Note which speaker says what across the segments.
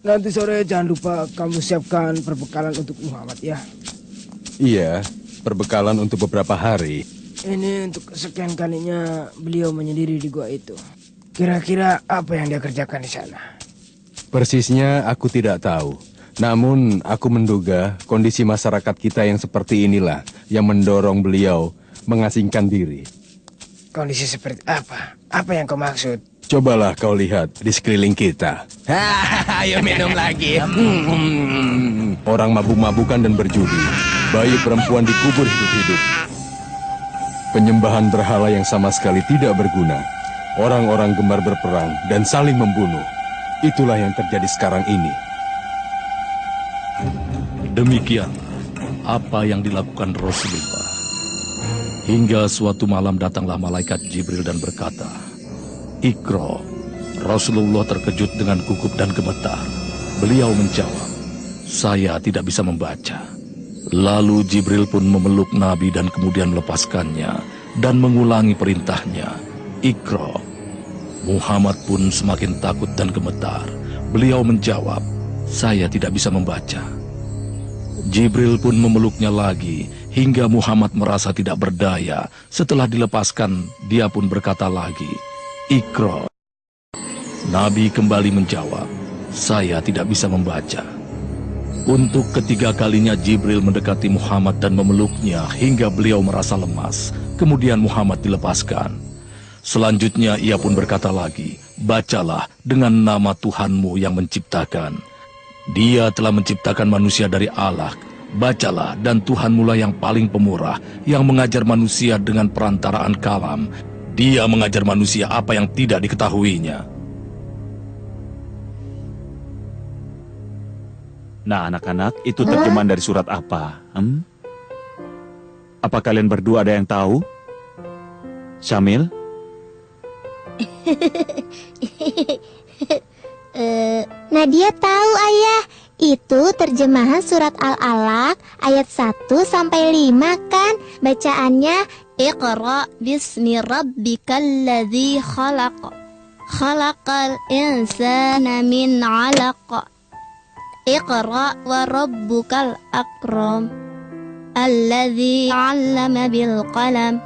Speaker 1: Nanti sore jangan lupa kamu siapkan perbekalan untuk Muhammad ya.
Speaker 2: Iya, perbekalan untuk beberapa hari.
Speaker 1: Ini untuk kesekian kalinya beliau menyendiri di gua itu. Kira-kira apa yang dia kerjakan di sana?
Speaker 2: Persisnya aku tidak tahu. Namun aku menduga kondisi masyarakat kita yang seperti inilah yang mendorong beliau mengasingkan diri.
Speaker 1: Kondisi seperti apa? Apa yang kau maksud?
Speaker 2: Cobalah kau lihat di sekeliling kita. Ayo minum lagi. Orang mabuk-mabukan dan berjudi. Bayi perempuan dikubur hidup-hidup. Penyembahan berhala yang sama sekali tidak berguna. Orang-orang gemar berperang dan saling membunuh. Itulah yang terjadi sekarang ini.
Speaker 3: Demikian apa yang dilakukan Rasulullah. Hingga suatu malam datanglah malaikat Jibril dan berkata, "Iqra." Rasulullah terkejut dengan gugup dan gemetar. Beliau menjawab, "Saya tidak bisa membaca." Lalu Jibril pun memeluk Nabi dan kemudian melepaskannya dan mengulangi perintahnya, "Iqra." Muhammad pun semakin takut dan gemetar. Beliau menjawab, "Saya tidak bisa membaca." Jibril pun memeluknya lagi hingga Muhammad merasa tidak berdaya. Setelah dilepaskan, dia pun berkata lagi, "Iqra." Nabi kembali menjawab, "Saya tidak bisa membaca." Untuk ketiga kalinya Jibril mendekati Muhammad dan memeluknya hingga beliau merasa lemas. Kemudian Muhammad dilepaskan. Selanjutnya ia pun berkata lagi, "Bacalah dengan nama Tuhanmu yang menciptakan. Dia telah menciptakan manusia dari alaq. Bacalah, dan Tuhanmu lah yang paling pemurah, yang mengajar manusia dengan perantaraan kalam. Dia mengajar manusia apa yang tidak diketahuinya."
Speaker 4: Nah, anak-anak, itu terjemahan dari surat apa? Apa kalian berdua ada yang tahu? Syamil?
Speaker 5: Nadia tahu, Ayah. Itu terjemahan surat Al-Alaq ayat 1 sampai 5 kan? Bacaannya, "Iqra bismi rabbikal ladzi khalaq. Khalaqal insana min 'alaq. Iqra wa rabbukal akram. Alladzi 'allama bil qalam.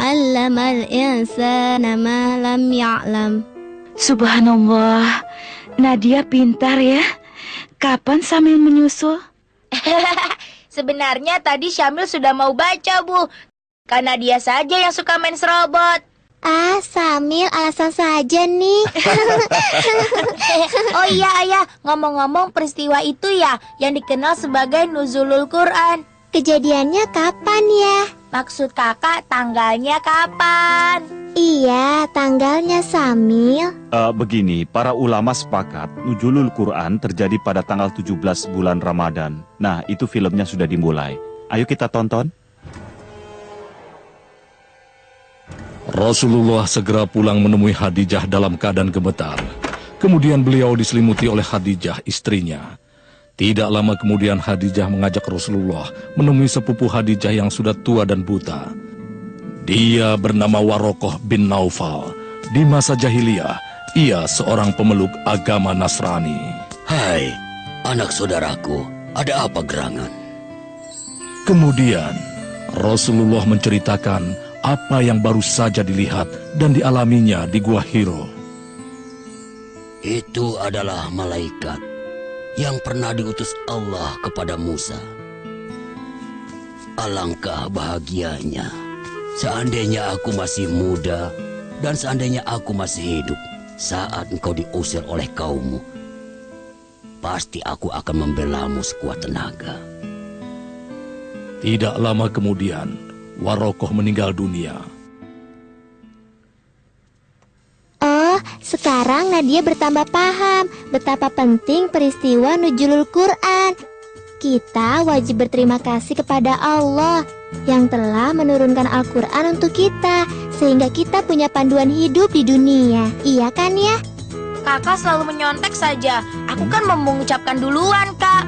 Speaker 5: 'Allamal insana ma lam ya'lam."
Speaker 6: Subhanallah, Nadia pintar ya. Kapan Syamil menyusul?
Speaker 7: Sebenarnya tadi Syamil sudah mau baca, Bu. Karena dia saja yang suka main serobot.
Speaker 5: Ah, Syamil alasan saja nih.
Speaker 7: Oh iya, Ayah. Ngomong-ngomong, peristiwa itu ya yang dikenal sebagai Nuzulul Quran.
Speaker 5: Kejadiannya kapan ya?
Speaker 7: Maksud kakak, tanggalnya kapan?
Speaker 5: Iya, tanggalnya, Syamil.
Speaker 4: Begini, para ulama sepakat Nuzulul Quran terjadi pada tanggal 17 bulan Ramadan. Nah, itu filmnya sudah dimulai. Ayo kita tonton.
Speaker 3: Rasulullah segera pulang menemui Khadijah dalam keadaan gemetar. Kemudian beliau diselimuti oleh Khadijah, istrinya. Tidak lama kemudian Khadijah mengajak Rasulullah menemui sepupu Khadijah yang sudah tua dan buta. Dia bernama Warokoh bin Naufal. Di masa jahiliyah, ia seorang pemeluk agama Nasrani.
Speaker 8: "Hai, anak saudaraku, ada apa gerangan?"
Speaker 3: Kemudian, Rasulullah menceritakan apa yang baru saja dilihat dan dialaminya di Gua Hiro.
Speaker 8: "Itu adalah malaikat yang pernah diutus Allah kepada Musa. Alangkah bahagianya seandainya aku masih muda dan seandainya aku masih hidup saat engkau diusir oleh kaummu. Pasti aku akan membelamu sekuat tenaga."
Speaker 3: Tidak lama kemudian, Warokoh meninggal dunia.
Speaker 5: Oh, sekarang Nadia bertambah paham betapa penting peristiwa Nuzulul Quran. Kita wajib berterima kasih kepada Allah yang telah menurunkan Al-Quran untuk kita, sehingga kita punya panduan hidup di dunia. Iya kan ya?
Speaker 7: Kakak selalu menyontek saja. Aku kan mau mengucapkan duluan, Kak.